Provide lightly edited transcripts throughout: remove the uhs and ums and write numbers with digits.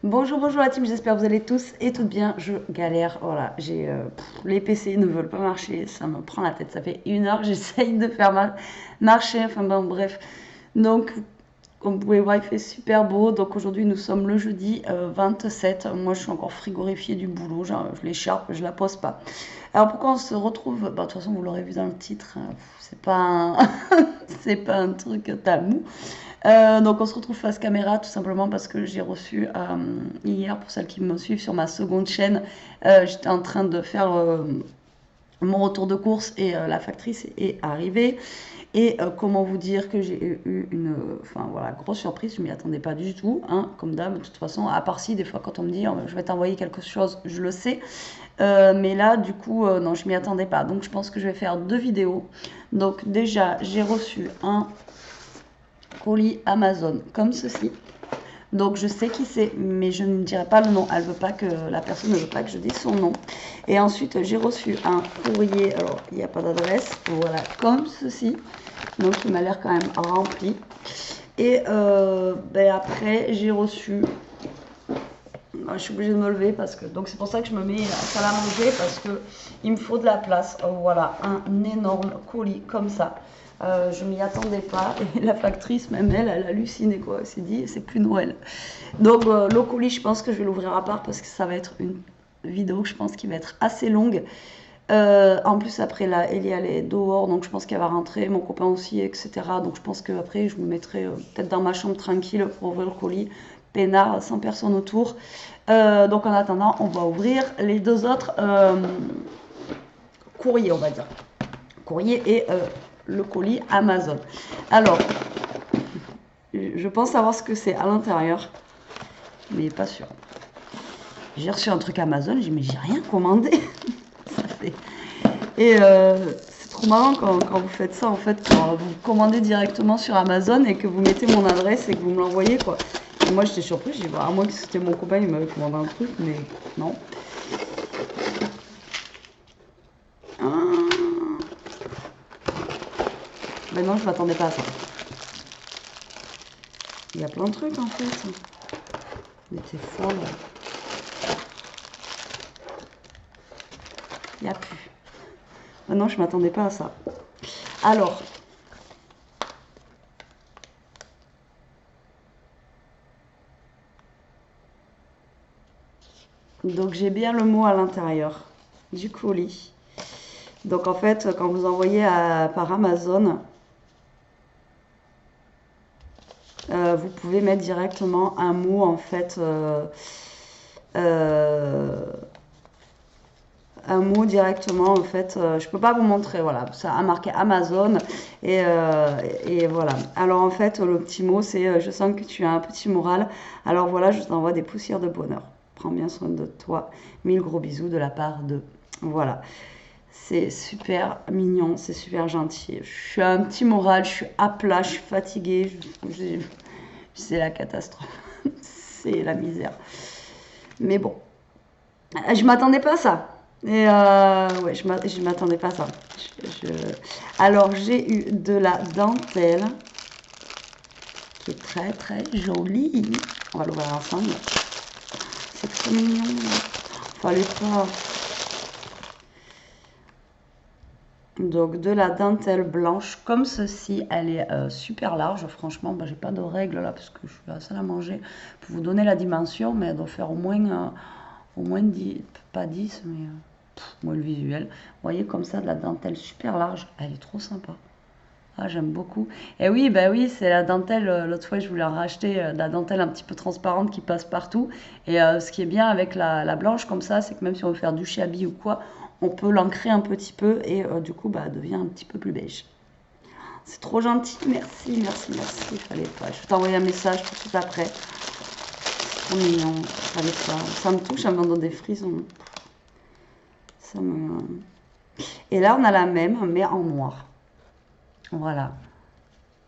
Bonjour, bonjour la team, j'espère que vous allez tous et toutes bien. Je galère, voilà, les PC ne veulent pas marcher, ça me prend la tête. Ça fait 1 heure que j'essaye de faire marcher, enfin bon, bref. Donc, comme vous pouvez voir, il fait super beau. Donc aujourd'hui, nous sommes le jeudi 27. Moi, je suis encore frigorifiée du boulot, genre, je l'écharpe, je la pose pas. Alors pourquoi on se retrouve? Bah, de toute façon, vous l'aurez vu dans le titre, hein, c'est pas un... c'est pas un truc tabou. Donc on se retrouve face caméra tout simplement parce que j'ai reçu hier, pour celles qui me suivent sur ma seconde chaîne, j'étais en train de faire mon retour de course et la factrice est arrivée. Et comment vous dire que j'ai eu une enfin, voilà, grosse surprise, je m'y attendais pas du tout, hein, comme d'hab, de toute façon, à part si des fois quand on me dit je vais t'envoyer quelque chose, je le sais. Mais là, du coup, non, je m'y attendais pas. Donc je pense que je vais faire 2 vidéos. Donc déjà, j'ai reçu un colis Amazon comme ceci. Donc je sais qui c'est, mais je ne dirai pas le nom. Elle veut pas que la personne ne veut pas que je dise son nom. Et ensuite j'ai reçu un courrier. Alors il n'y a pas d'adresse. Voilà, comme ceci. Donc il m'a l'air quand même rempli. Et après j'ai reçu. Je suis obligée de me lever parce que donc c'est pour ça que je me mets à la salle à manger parce que il me faut de la place. Voilà, un énorme colis comme ça. Je m'y attendais pas et la factrice même elle halluciné quoi. Elle s'est dit c'est plus Noël. Donc le colis je pense que je vais l'ouvrir à part parce que ça va être une vidéo que je pense qui va être assez longue. En plus après là Elia elle est dehors donc je pense qu'elle va rentrer, mon copain aussi etc. Donc je pense qu'après je me mettrai peut-être dans ma chambre tranquille pour ouvrir le colis peinard sans personne autour. Donc en attendant on va ouvrir les 2 autres courriers on va dire. Courrier et le colis Amazon. Alors je pense savoir ce que c'est à l'intérieur mais pas sûr. J'ai reçu un truc Amazon, j'ai dit mais j'ai rien commandé. Ça fait... Et c'est trop marrant quand vous faites ça en fait, quand vous commandez directement sur Amazon et que vous mettez mon adresse et que vous me l'envoyez quoi. Et moi j'étais surprise, j'ai dit bah, à moins que c'était mon copain, il m'avait commandé un truc, mais non. Ah. Ben non, je m'attendais pas à ça. Il y a plein de trucs en fait. Mais t'es folle. Il n'y a plus. Ben non, je m'attendais pas à ça. Alors, donc j'ai bien le mot à l'intérieur du colis. Donc en fait, quand vous envoyez par Amazon, vous pouvez mettre directement un mot en fait, un mot directement en fait. Je peux pas vous montrer, voilà, ça a marqué Amazon et voilà. Alors en fait, le petit mot c'est je sens que tu as un petit moral. Alors voilà, je t'envoie des poussières de bonheur. Prends bien soin de toi. 1000 gros bisous de la part de. Voilà. C'est super mignon, c'est super gentil. Je suis à un petit moral, je suis à plat, je suis fatiguée. C'est la catastrophe. C'est la misère. Mais bon, je m'attendais pas à ça. Et ouais, je m'attendais pas à ça. Alors, j'ai eu de la dentelle qui est très très jolie. On va l'ouvrir ensemble. C'est trop mignon. Fallait pas. Donc de la dentelle blanche comme ceci, elle est super large, franchement, bah, j'ai pas de règle là parce que je suis à la salle à manger pour vous donner la dimension, mais elle doit faire au moins 10, pas 10, mais moi le visuel. Vous voyez comme ça de la dentelle super large, elle est trop sympa. Ah, j'aime beaucoup. Et oui, bah oui, c'est la dentelle. L'autre fois, je voulais en racheter de la dentelle un petit peu transparente qui passe partout. Et ce qui est bien avec la blanche comme ça, c'est que même si on veut faire du shabby ou quoi, on peut l'ancrer un petit peu et du coup, bah, elle devient un petit peu plus beige. C'est trop gentil. Merci, merci, merci. Il fallait pas. Je vais t'envoyer un message tout de suite après. C'est trop mignon. Fallait pas. Ça me touche, ça me donne des frissons. Ça me... Et là, on a la même, mais en noir. Voilà.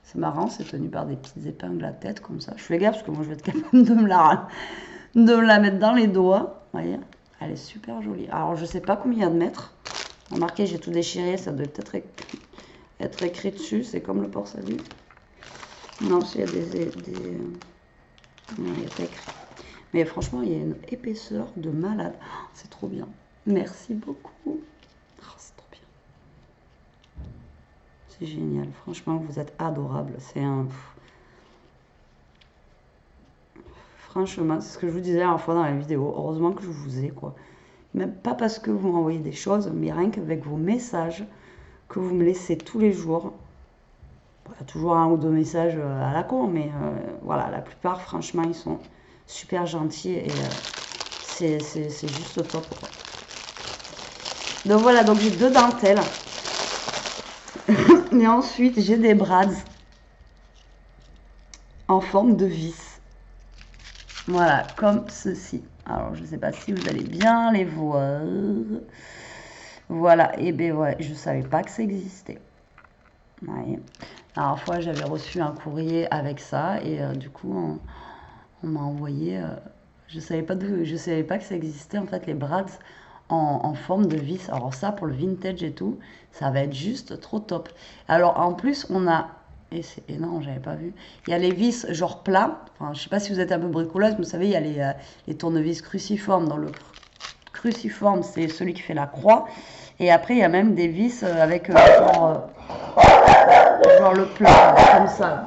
C'est marrant, c'est tenu par des petites épingles à tête comme ça. Je fais gaffe parce que moi je vais être capable de me la mettre dans les doigts. Vous voyez, elle est super jolie. Alors je sais pas combien il y a de mètres. Remarquez, j'ai tout déchiré, ça doit peut-être être écrit dessus. C'est comme le port-salut. Non, il y a non, il n'y a pas écrit. Mais franchement, il y a une épaisseur de malade. Oh, c'est trop bien. Merci beaucoup. Oh, c'est trop bien. C'est génial. Franchement, vous êtes adorables. C'est un... Franchement, c'est ce que je vous disais la dernière fois dans la vidéo. Heureusement que je vous ai, quoi. Même pas parce que vous m'envoyez des choses, mais rien qu'avec vos messages que vous me laissez tous les jours. Il y a toujours un ou deux messages à la con, mais voilà, la plupart, franchement, ils sont super gentils et c'est juste top, quoi. Donc voilà, donc j'ai 2 dentelles. Et ensuite, j'ai des brads en forme de vis. Voilà, comme ceci. Alors, je ne sais pas si vous allez bien les voir. Voilà, et ben ouais, je ne savais pas que ça existait. Ouais. La dernière fois, j'avais reçu un courrier avec ça et du coup, on m'a envoyé. Je savais pas je savais pas que ça existait en fait les brads en forme de vis. Alors ça, pour le vintage et tout, ça va être juste trop top. Alors en plus, on a et c'est énorme, j'avais pas vu. Il y a les vis genre plats. Enfin, je sais pas si vous êtes un peu bricoleuse, mais vous savez, il y a les tournevis cruciformes. Dans le cruciforme, c'est celui qui fait la croix. Et après, il y a même des vis avec genre le plat, comme ça.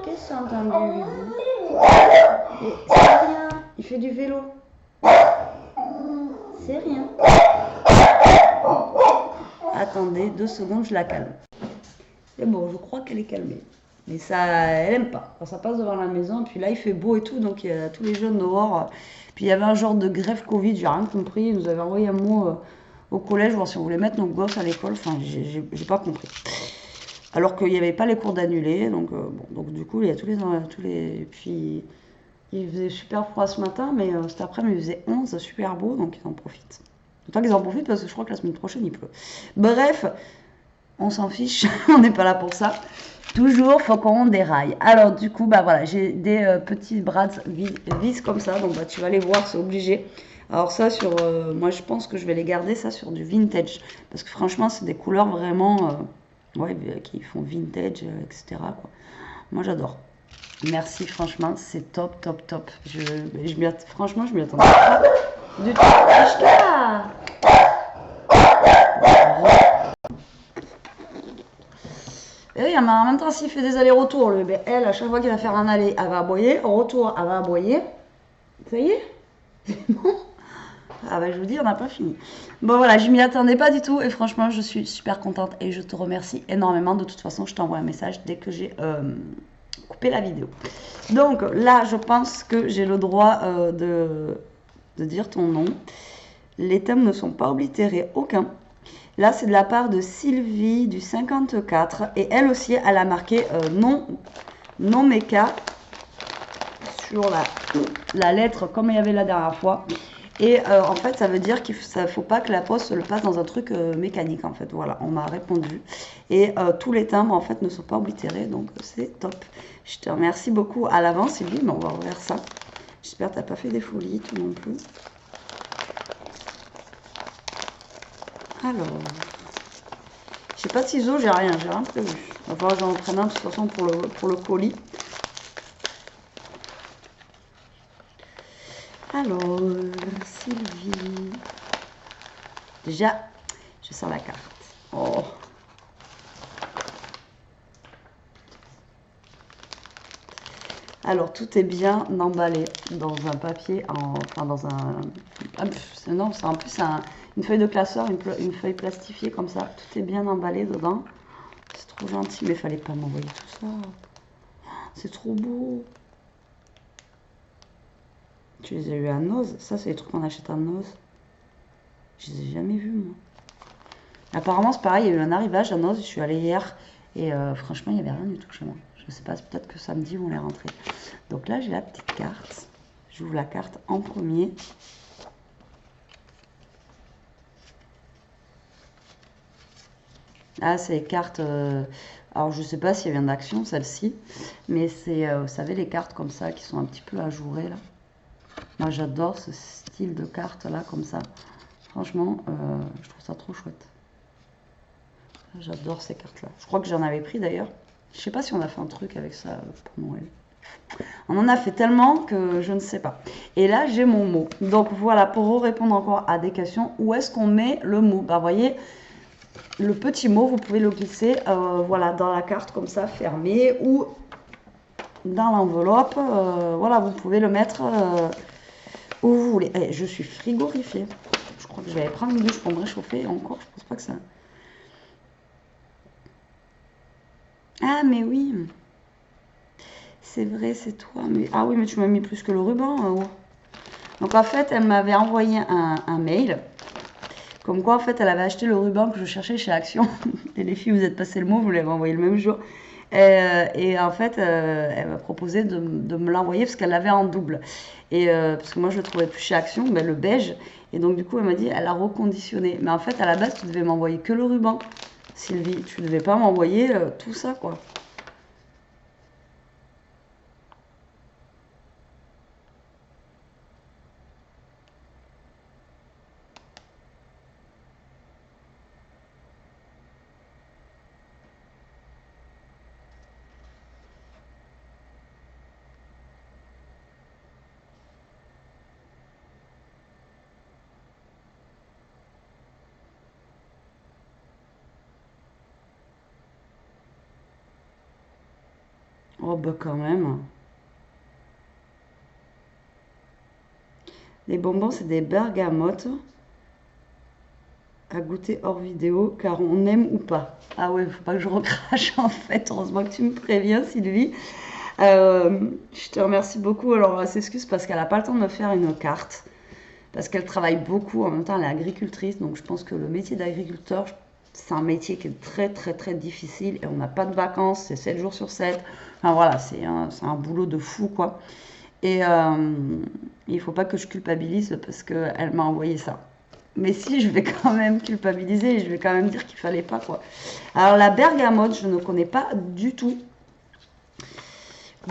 Qu'est-ce que tu as entendu, c'est rien. Il fait du vélo. C'est rien. Attendez 2 secondes, je la calme. C'est bon, je crois qu'elle est calmée. Mais ça, elle aime pas. Quand ça passe devant la maison, puis là il fait beau et tout, donc il y a tous les jeunes dehors. Puis il y avait un genre de grève Covid, j'ai rien compris. Ils nous avaient envoyé un mot au collège, voir si on voulait mettre nos gosses à l'école. Enfin, j'ai pas compris. Alors qu'il n'y avait pas les cours d'annulés, donc bon, donc du coup il y a tous les puis il faisait super froid ce matin, mais cet après-midi il faisait 11, super beau, donc ils en profitent. Autant qu'ils en profitent parce que je crois que la semaine prochaine il pleut. Bref, on s'en fiche, on n'est pas là pour ça. Toujours, faut qu'on déraille. Alors du coup, bah voilà, j'ai des petits brads vis comme ça, donc bah, tu vas les voir, c'est obligé. Alors ça sur, moi je pense que je vais les garder ça sur du vintage, parce que franchement c'est des couleurs vraiment, ouais, qui font vintage, etc. Quoi. Moi j'adore. Merci, franchement, c'est top, top, top. Franchement, je m'y attendais pas du tout. Et oui, mais en même temps, s'il fait des allers-retours, elle, à chaque fois qu'il va faire un aller, elle va aboyer. Au retour, elle va aboyer. Ça y est? C'est bon? Ah bah je vous dis, on n'a pas fini. Bon voilà, je m'y attendais pas du tout et franchement, je suis super contente et je te remercie énormément. De toute façon, je t'envoie un message dès que j'ai coupé la vidéo. Donc là, je pense que j'ai le droit de dire ton nom. Les thèmes ne sont pas oblitérés, aucun. Là, c'est de la part de Sylvie du 54 et elle aussi, elle a marqué non méca sur la lettre comme il y avait la dernière fois. Et en fait, ça veut dire qu'il ne faut pas que la poste le passe dans un truc mécanique, en fait. Voilà, on m'a répondu. Et tous les timbres, en fait, ne sont pas oblitérés, donc c'est top. Je te remercie beaucoup à l'avance, Sylvie, mais on va ouvrir ça. J'espère que tu n'as pas fait des folies, tout non plus. Alors, j'ai pas de ciseaux, j'ai rien prévu. Il va falloir que j'en prenne un de toute façon pour le colis. Alors, Sylvie. Déjà, je sors la carte. Oh. Alors, tout est bien emballé dans un papier, enfin dans un... Non, c'est en plus une feuille de classeur, une feuille plastifiée comme ça. Tout est bien emballé dedans. C'est trop gentil, mais il fallait pas m'envoyer tout ça. C'est trop beau. Tu les as eu à Noz? Ça, c'est les trucs qu'on achète à Noz. Je les ai jamais vus, moi. Apparemment, c'est pareil, il y a eu un arrivage à Noz. Je suis allée hier et franchement, il n'y avait rien du tout chez moi. Je sais pas, peut-être que samedi, on les rentrer. Donc là, j'ai la petite carte. J'ouvre la carte en premier. Ah, c'est les cartes... alors, je sais pas s'il y vient d'action, celle-ci. Mais c'est, vous savez, les cartes comme ça qui sont un petit peu ajourées, là. Moi, j'adore ce style de cartes, là, comme ça. Franchement, je trouve ça trop chouette. J'adore ces cartes-là. Je crois que j'en avais pris, d'ailleurs. Je sais pas si on a fait un truc avec ça pour Noël. On en a fait tellement que je ne sais pas. Et là, j'ai mon mot. Donc voilà, pour répondre encore à des questions, où est-ce qu'on met le mot? Bah, vous voyez, le petit mot, vous pouvez le glisser voilà, dans la carte comme ça, fermée, ou dans l'enveloppe. Voilà, vous pouvez le mettre où vous voulez. Eh, je suis frigorifiée. Je crois que je vais aller prendre une douche pour me réchauffer. Encore, je pense pas que ça... Ah, mais oui, c'est vrai, c'est toi. Mais... Ah oui, mais tu m'as mis plus que le ruban. Oh. Donc en fait, elle m'avait envoyé un mail. Comme quoi, en fait, elle avait acheté le ruban que je cherchais chez Action. Et les filles, vous êtes passé le mot, vous l'avez envoyé le même jour. Et en fait, elle m'a proposé de me l'envoyer parce qu'elle l'avait en double. Et parce que moi, je le trouvais plus chez Action, mais le beige. Et donc, du coup, elle m'a dit, elle a reconditionné. Mais en fait, à la base, tu devais m'envoyer que le ruban, Sylvie. Tu devais pas m'envoyer tout ça, quoi. Oh, bah quand même. Les bonbons, c'est des bergamotes à goûter hors vidéo, car on aime ou pas. Ah ouais, faut pas que je recrache en fait. Heureusement que tu me préviens, Sylvie. Je te remercie beaucoup. Alors, elle s'excuse parce qu'elle n'a pas le temps de me faire une carte. Parce qu'elle travaille beaucoup. En même temps, elle est agricultrice. Donc, je pense que le métier d'agriculteur, c'est un métier qui est très, très, très difficile. Et on n'a pas de vacances. C'est 7 jours sur 7. Enfin, voilà, c'est un boulot de fou, quoi. Et il ne faut pas que je culpabilise parce qu'elle m'a envoyé ça. Mais si, je vais quand même culpabiliser et je vais quand même dire qu'il fallait pas, quoi. Alors, la bergamote, je ne connais pas du tout.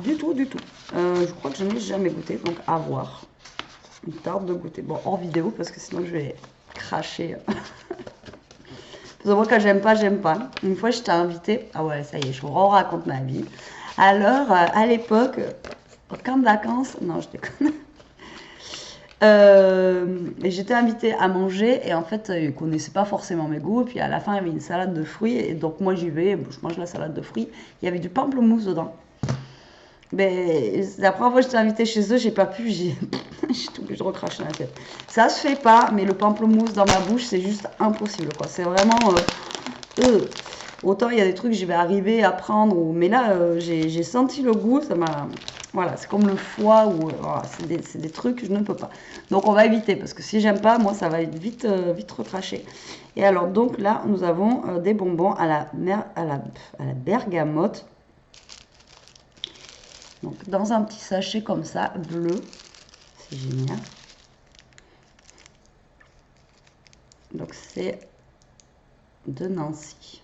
Du tout, du tout. Je crois que je n'ai jamais goûté, donc à voir. Une tarde de goûter. Bon, hors vidéo, parce que sinon je vais cracher. Parce que moi, quand j'aime pas, j'aime pas. Une fois, je t'ai invité. Ah ouais, ça y est, je vous raconte ma vie. Alors, à l'époque, au camp de vacances, non, je déconne. Et j'étais invitée à manger et en fait, ils connaissaient pas forcément mes goûts. Et puis à la fin, il y avait une salade de fruits. Et donc, moi, j'y vais, je mange la salade de fruits. Il y avait du pamplemousse dedans. Mais la première fois que j'étais invitée chez eux, j'ai pas pu, j'ai tout obligée de recracher la tête. Ça se fait pas, mais le pamplemousse dans ma bouche, c'est juste impossible, quoi. C'est vraiment... Autant il y a des trucs, j'y vais arriver à prendre, mais là, j'ai senti le goût, ça m'a... Voilà, c'est comme le foie, ou voilà, c'est des trucs que je ne peux pas. Donc on va éviter, parce que si j'aime pas, moi, ça va être vite, vite recraché. Et alors, donc là, nous avons des bonbons à la bergamote. Donc dans un petit sachet comme ça, bleu, c'est génial. Donc c'est de Nancy.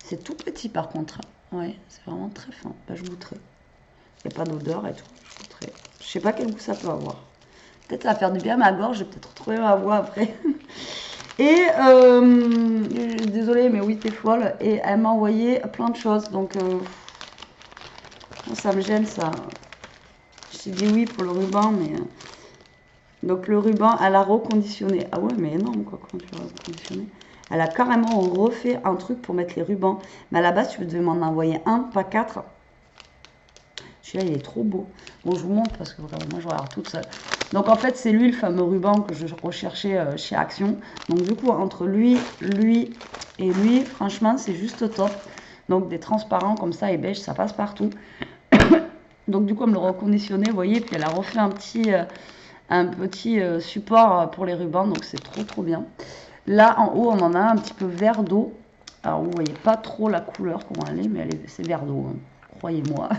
C'est tout petit par contre. Ouais, c'est vraiment très fin. Bah, je goûterai. Il n'y a pas d'odeur et tout. Je goûterai. Je sais pas quel goût ça peut avoir. Peut-être ça va faire du bien à ma gorge. Je vais peut-être retrouver ma voix après. Et désolée, mais oui, t'es folle. Et elle m'a envoyé plein de choses. Donc ça me gêne ça. Je t'ai dit oui pour le ruban, mais... Donc le ruban, elle a reconditionné. Ah ouais, mais énorme quoi, comment tu l'as reconditionné? Elle a carrément refait un truc pour mettre les rubans. Mais à la base, tu devais m'en envoyer un, pas quatre. Celui-là, il est trop beau. Bon, je vous montre parce que moi, je regarde toute seule. Donc en fait, c'est lui le fameux ruban que je recherchais chez Action. Donc du coup, entre lui et lui, franchement, c'est juste top. Donc des transparents comme ça et beige, ça passe partout. Donc du coup, elle me le reconditionné, vous voyez. Puis elle a refait un petit support pour les rubans, donc c'est trop trop bien. Là en haut on en a un petit peu vert d'eau. Alors vous voyez pas trop la couleur comment elle est, mais c'est vert d'eau, hein, croyez-moi.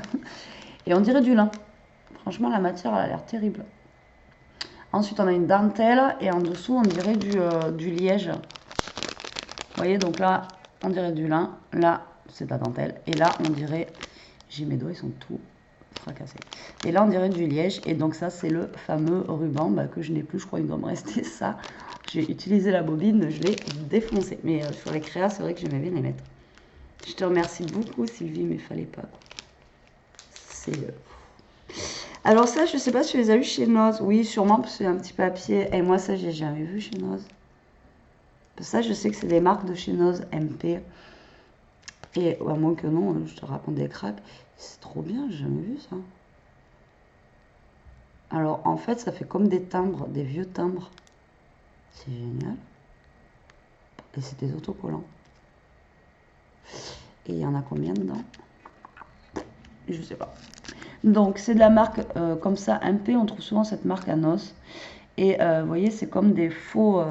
Et on dirait du lin. Franchement la matière elle a l'air terrible. Ensuite on a une dentelle et en dessous on dirait du liège. Vous voyez, donc là on dirait du lin, là c'est de la dentelle et là on dirait, j'ai mes doigts ils sont tout fracassé. Et là on dirait du liège et donc ça c'est le fameux ruban que je n'ai plus, je crois qu'il doit me rester ça. J'ai utilisé la bobine, je l'ai défoncé. Mais sur les créas c'est vrai que j'aimais bien les mettre. Je te remercie beaucoup Sylvie, mais il fallait pas. Alors ça, je sais pas si tu les as eu chez Noz. Oui, sûrement, parce que c'est un petit papier. Et moi, ça, j'ai jamais vu chez Noz. Ça, je sais que c'est des marques de chez Noz, MP. Et à moins que non, je te raconte des cracks. C'est trop bien, j'ai jamais vu ça. Alors, en fait, ça fait comme des timbres, des vieux timbres. C'est génial. Et c'est des autocollants. Et il y en a combien dedans? Je sais pas. Donc, c'est de la marque comme ça, MP. On trouve souvent cette marque à Noz. Et vous voyez, c'est comme des faux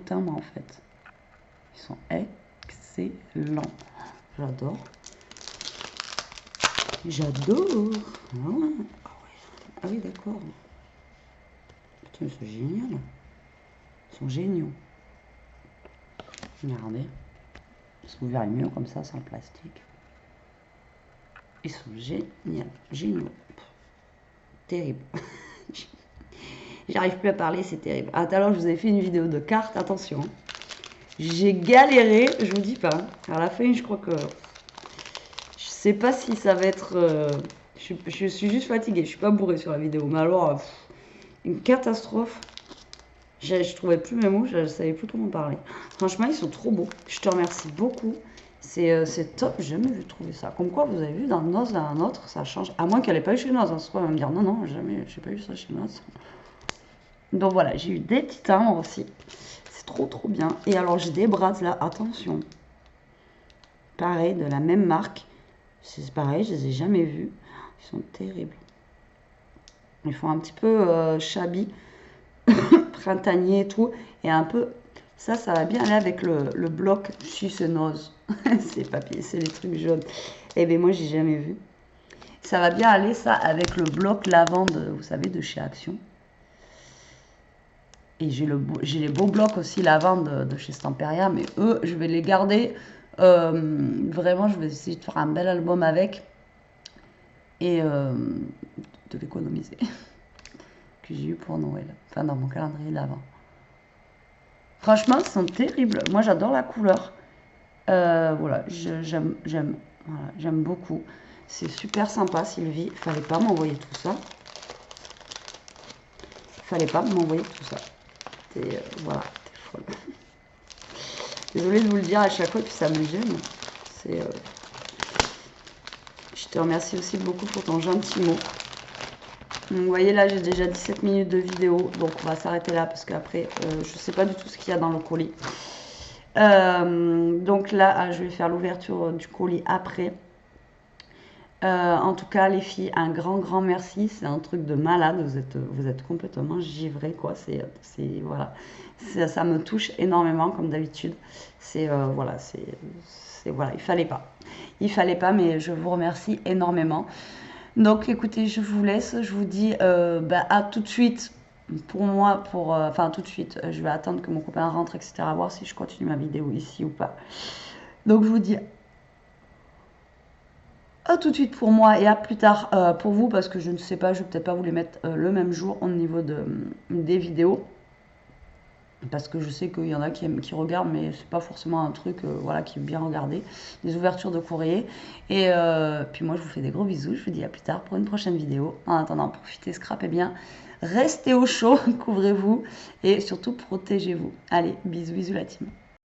timbres, en fait. Ils sont excellents. J'adore. J'adore. Ah ouais. Ah oui, d'accord. Putain, c'est génial. Ils sont géniaux. Regardez. Ils sont ouverts mieux comme ça, sans le plastique. Ils sont géniaux. Géniaux. Terrible. J'arrive plus à parler, c'est terrible. Ah, tout à l'heure, je vous ai fait une vidéo de cartes. Attention. J'ai galéré, je vous dis pas. À la fin, je crois que... Je sais pas si ça va être... Je suis juste fatiguée. Je suis pas bourrée sur la vidéo. Mais alors, une catastrophe. Je trouvais plus mes mots, je savais plus comment parler. Franchement, ils sont trop beaux. Je te remercie beaucoup. C'est top, j'ai jamais vu trouver ça. Comme quoi, vous avez vu, d'un Noz à un autre, ça change. À moins qu'elle n'ait pas eu chez Noz. On va me dire, non, non, jamais, j'ai pas eu ça chez Noz. Donc voilà, j'ai eu des petits timbres aussi. C'est trop, trop bien. Et alors, j'ai des bras là, attention. Pareil, de la même marque. C'est pareil, je les ai jamais vus. Ils sont terribles. Ils font un petit peu shabby. Printanier et tout, et un peu ça va bien aller avec le bloc. Si c'est Noz, c'est papier, c'est les trucs jaunes. Et bien moi j'ai jamais vu. Ça va bien aller ça avec le bloc lavande, vous savez, de chez Action. Et j'ai les beaux blocs aussi lavande de chez Stamperia, mais eux je vais les garder. Vraiment, je vais essayer de faire un bel album avec et de l'économiser que j'ai eu pour Noël, enfin dans mon calendrier d'avant. Franchement, ils sont terribles. Moi, j'adore la couleur. Voilà, j'aime beaucoup. C'est super sympa, Sylvie. Il fallait pas m'envoyer tout ça. Il fallait pas m'envoyer tout ça. Voilà, t'es folle. Désolée de vous le dire à chaque fois, puis ça me gêne. Je te remercie aussi beaucoup pour ton gentil mot. Vous voyez là, j'ai déjà 17 minutes de vidéo, donc on va s'arrêter là parce qu'après, je sais pas du tout ce qu'il y a dans le colis. Donc là, je vais faire l'ouverture du colis après. En tout cas, les filles, un grand merci. C'est un truc de malade. Vous êtes complètement givrées, quoi. Voilà, ça me touche énormément, comme d'habitude. Voilà, voilà, il fallait pas, mais je vous remercie énormément. Donc, écoutez, je vous laisse. Je vous dis à tout de suite. Pour moi, enfin tout de suite, je vais attendre que mon copain rentre, etc. Voir si je continue ma vidéo ici ou pas. Donc, je vous dis à tout de suite pour moi et à plus tard pour vous, parce que je ne sais pas, je vais peut-être pas vous les mettre le même jour au niveau des vidéos, parce que je sais qu'il y en a qui regardent, mais c'est pas forcément un truc voilà, qui est bien regardé, des ouvertures de courrier. Et puis moi je vous fais des gros bisous, je vous dis à plus tard pour une prochaine vidéo. En attendant, profitez, scrapez bien, restez au chaud, couvrez-vous et surtout protégez-vous. Allez, bisous la team.